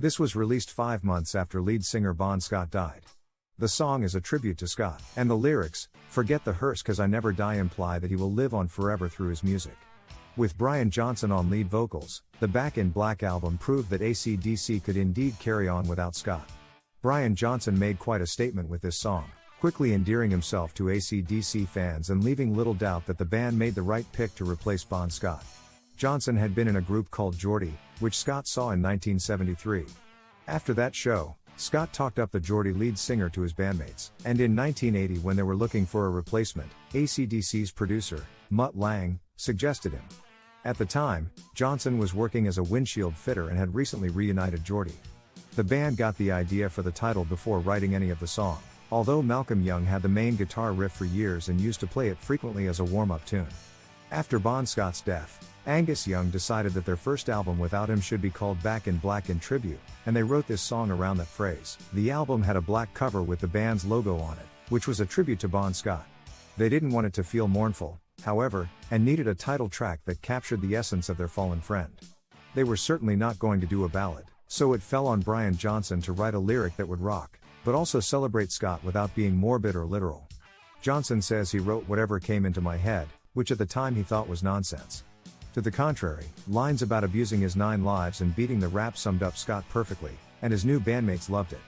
This was released 5 months after lead singer Bon Scott died. The song is a tribute to Scott, and the lyrics, "Forget the hearse 'cause I never die," imply that he will live on forever through his music. With Brian Johnson on lead vocals, the Back in Black album proved that AC/DC could indeed carry on without Scott. Brian Johnson made quite a statement with this song, quickly endearing himself to AC/DC fans and leaving little doubt that the band made the right pick to replace Bon Scott. Johnson had been in a group called Geordie, which Scott saw in 1973. After that show, Scott talked up the Geordie lead singer to his bandmates, and in 1980, when they were looking for a replacement, AC/DC's producer, Mutt Lange, suggested him. At the time, Johnson was working as a windshield fitter and had recently reunited Geordie. The band got the idea for the title before writing any of the song, although Malcolm Young had the main guitar riff for years and used to play it frequently as a warm-up tune. After Bon Scott's death, Angus Young decided that their first album without him should be called Back in Black in tribute, and they wrote this song around that phrase. The album had a black cover with the band's logo on it, which was a tribute to Bon Scott. They didn't want it to feel mournful, however, and needed a title track that captured the essence of their fallen friend. They were certainly not going to do a ballad, so it fell on Brian Johnson to write a lyric that would rock, but also celebrate Scott without being morbid or literal. Johnson says he wrote whatever came into my head, which at the time he thought was nonsense. To the contrary, lines about abusing his 9 lives and beating the rap summed up Scott perfectly, and his new bandmates loved it.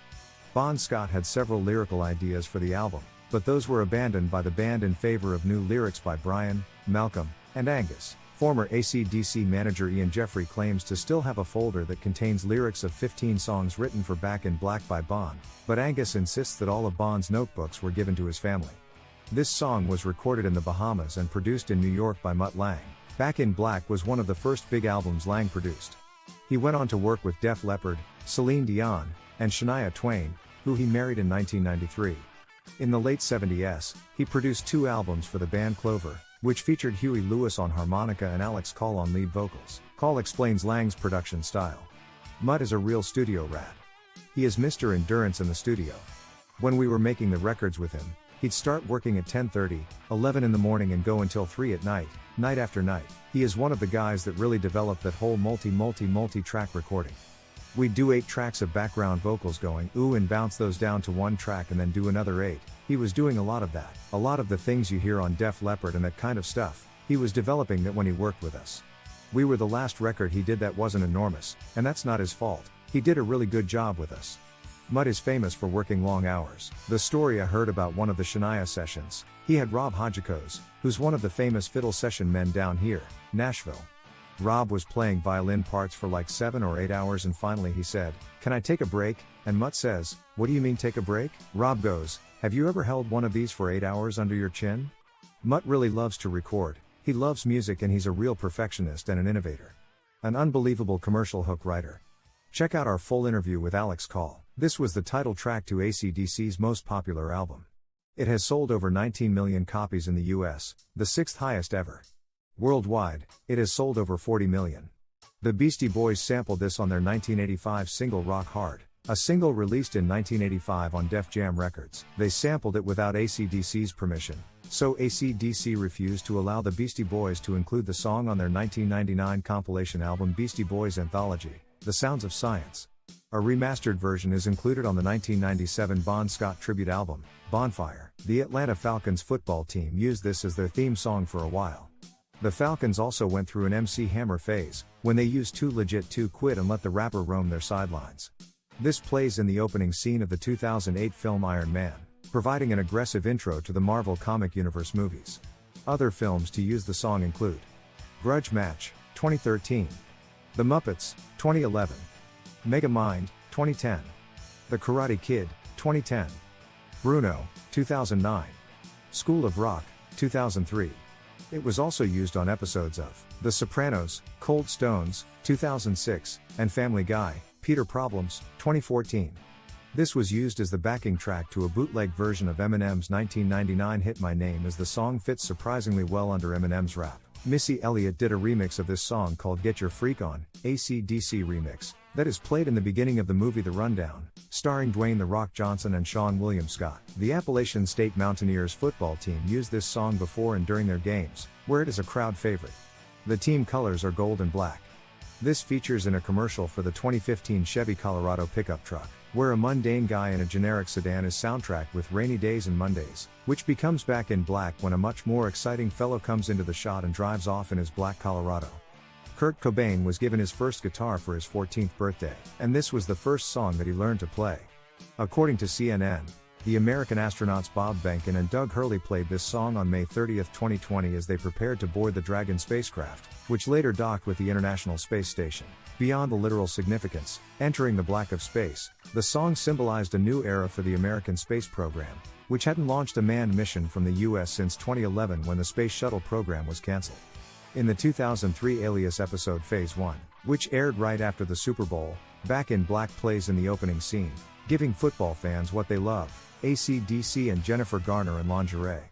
Bon Scott had several lyrical ideas for the album, but those were abandoned by the band in favor of new lyrics by Brian, Malcolm, and Angus. Former AC/DC manager Ian Jeffrey claims to still have a folder that contains lyrics of 15 songs written for Back in Black by Bon, but Angus insists that all of Bon's notebooks were given to his family. This song was recorded in the Bahamas and produced in New York by Mutt Lange. Back in Black was one of the first big albums Lange produced. He went on to work with Def Leppard, Celine Dion, and Shania Twain, who he married in 1993. In the late 70s, he produced 2 albums for the band Clover, which featured Huey Lewis on harmonica and Alex Call on lead vocals. Call explains Lange's production style. Mutt is a real studio rat. He is Mr. Endurance in the studio. When we were making the records with him, he'd start working at 10:30, 11 in the morning and go until 3 at night, night after night. He is one of the guys that really developed that whole multi-track recording. We'd do 8 tracks of background vocals going ooh and bounce those down to 1 track and then do another 8. He was doing a lot of that. A lot of the things you hear on Def Leppard and that kind of stuff, he was developing that when he worked with us. We were the last record he did that wasn't enormous, and that's not his fault. He did a really good job with us. Mutt is famous for working long hours. The story I heard about one of the Shania sessions, he had Rob Hadjikos, who's one of the famous fiddle session men down here, Nashville. Rob was playing violin parts for like 7 or 8 hours and finally he said, "Can I take a break?" And Mutt says, "What do you mean take a break?" Rob goes, "Have you ever held one of these for 8 hours under your chin?" Mutt really loves to record, he loves music and he's a real perfectionist and an innovator. An unbelievable commercial hook writer. Check out our full interview with Alex Call. This was the title track to AC/DC's most popular album. It has sold over 19 million copies in the US, the 6th highest ever. Worldwide, it has sold over 40 million. The Beastie Boys sampled this on their 1985 single Rock Hard, a single released in 1985 on Def Jam Records. They sampled it without AC/DC's permission, so AC/DC refused to allow the Beastie Boys to include the song on their 1999 compilation album Beastie Boys Anthology, The Sounds of Science. A remastered version is included on the 1997 Bon Scott tribute album, Bonfire. The Atlanta Falcons football team used this as their theme song for a while. The Falcons also went through an MC Hammer phase, when they used Too Legit to Quit and let the rapper roam their sidelines. This plays in the opening scene of the 2008 film Iron Man, providing an aggressive intro to the Marvel Comic Universe movies. Other films to use the song include Grudge Match, 2013. The Muppets, 2011. Megamind, 2010. The Karate Kid, 2010. Bruno, 2009. School of Rock, 2003. It was also used on episodes of The Sopranos, Cold Stones, 2006, and Family Guy, Peter Problems, 2014. This was used as the backing track to a bootleg version of Eminem's 1999 hit My Name, as the song fits surprisingly well under Eminem's rap. Missy Elliott did a remix of this song called Get Your Freak On, AC/DC remix, that is played in the beginning of the movie The Rundown, starring Dwayne "The Rock" Johnson and Sean William Scott. The Appalachian State Mountaineers football team used this song before and during their games, where it is a crowd favorite. The team colors are gold and black. This features in a commercial for the 2015 Chevy Colorado pickup truck, where a mundane guy in a generic sedan is soundtracked with Rainy Days and Mondays, which becomes Back in Black when a much more exciting fellow comes into the shot and drives off in his black Colorado. Kurt Cobain was given his first guitar for his 14th birthday, and this was the first song that he learned to play. According to CNN, the American astronauts Bob Behnken and Doug Hurley played this song on May 30, 2020 as they prepared to board the Dragon spacecraft, which later docked with the International Space Station. Beyond the literal significance, entering the black of space, the song symbolized a new era for the American space program, which hadn't launched a manned mission from the US since 2011 when the Space Shuttle program was cancelled. In the 2003 Alias episode Phase 1, which aired right after the Super Bowl, Back in Black plays in the opening scene, giving football fans what they love: AC/DC and Jennifer Garner in lingerie.